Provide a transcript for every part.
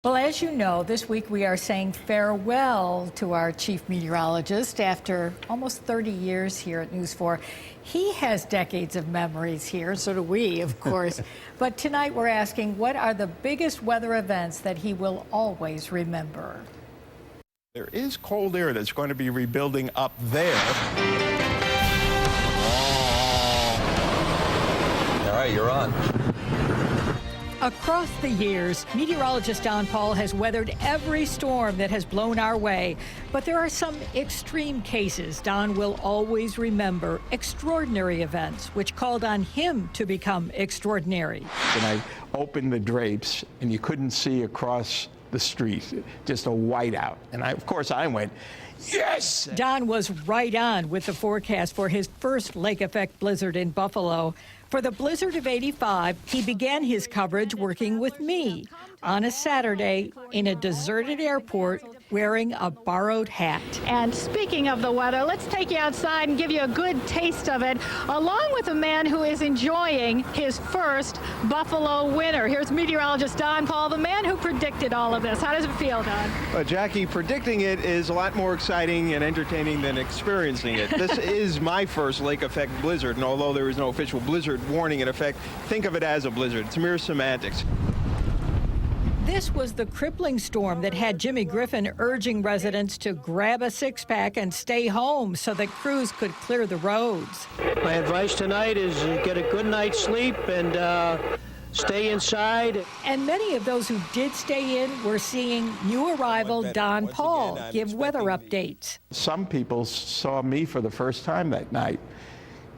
Well, as you know, this week we are saying farewell to our chief meteorologist after almost 30 years here at News 4. He has decades of memories here, so do we, of course. But tonight we're asking, what are the biggest weather events that he will always remember? There is cold air that's going to be rebuilding up there. All right, you're on. Across the years, meteorologist Don Paul has weathered every storm that has blown our way. But there are some extreme cases Don will always remember, extraordinary events which called on him to become extraordinary. And I opened the drapes, and you couldn't see across the street, just a whiteout. And of course, I went, yes! Don was right on with the forecast for his first lake effect blizzard in Buffalo. For the blizzard of '85, he began his coverage working with me on a Saturday in a deserted airport wearing a borrowed hat. And speaking of the weather, let's take you outside and give you a good taste of it, along with a man who is enjoying his first Buffalo winter. Here's meteorologist Don Paul, the man who predicted all of this. How does it feel, Don? Jackie, predicting it is a lot more exciting and entertaining than experiencing it. This is my first lake effect blizzard, and although there is no official blizzard warning in effect, think of it as a blizzard. It's mere semantics. This was the crippling storm that had Jimmy Griffin urging residents to grab a six-pack and stay home so that crews could clear the roads. My advice tonight is get a good night's sleep and stay inside. And many of those who did stay in were seeing new arrival Don Paul give weather updates. Some people saw me for the first time that night.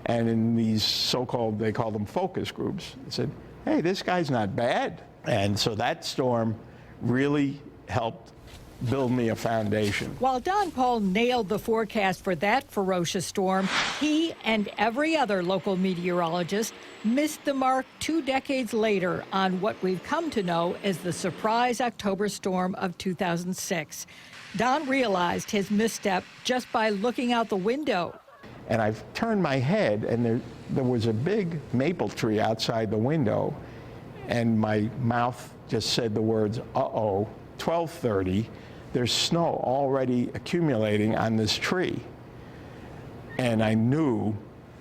And in these so-called, they call them focus groups, they said, hey, this guy's not bad. And so that storm really helped build me a foundation. While Don Paul nailed the forecast for that ferocious storm, he and every other local meteorologist missed the mark 2 decades later on what we've come to know as the surprise October storm of 2006. Don realized his misstep just by looking out the window. And I turned my head, and there was a big maple tree outside the window, and my mouth just said the words, uh-oh, 12:30, there's snow already accumulating on this tree. And I knew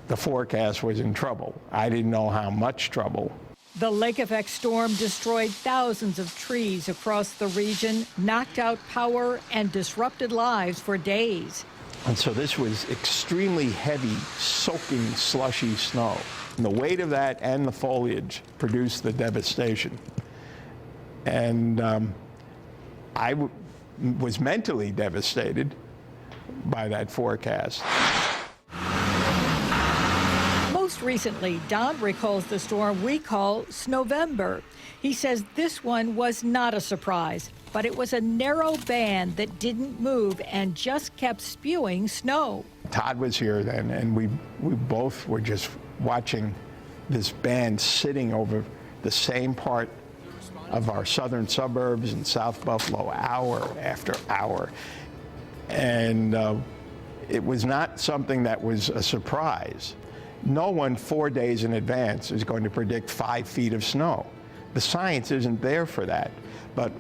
the forecast was in trouble. I didn't know how much trouble. The lake effect storm destroyed thousands of trees across the region, knocked out power, and disrupted lives for days. And so this was extremely heavy, soaking, slushy snow. And the weight of that and the foliage produced the devastation. And I was mentally devastated by that forecast. Most recently, Don recalls the storm we call SNOWVEMBER. He says this one was not a surprise, but it was a narrow band that didn't move and just kept spewing snow. Todd was here then, and we both were just watching this band sitting over the same part of our southern suburbs in South Buffalo hour after hour. And it was not something that was a surprise. No one 4 days in advance is going to predict 5 feet of snow. The science isn't there for that, but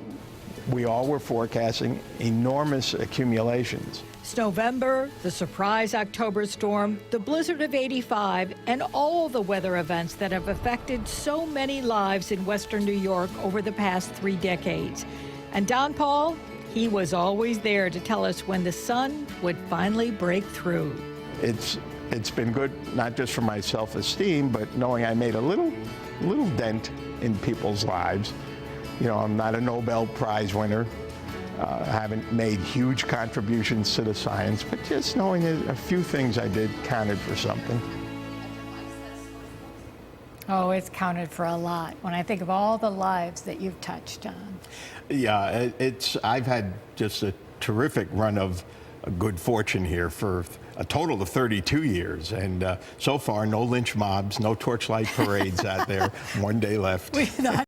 we all were forecasting enormous accumulations. SNOWVEMBER, the surprise October storm, the blizzard of '85, and all the weather events that have affected so many lives in Western New York over the past 3 decades. And Don Paul, he was always there to tell us when the sun would finally break through. It's been good, not just for my self-esteem, but knowing I made a little dent in people's lives. You know, I'm not a Nobel Prize winner. I haven't made huge contributions to the science, but just knowing a few things I did counted for something. Oh, it's counted for a lot when I think of all the lives that you've touched on. Yeah, I've had just a terrific run of good fortune here for a total of 32 years, and so far no lynch mobs, no torchlight parades out there. 1 day left.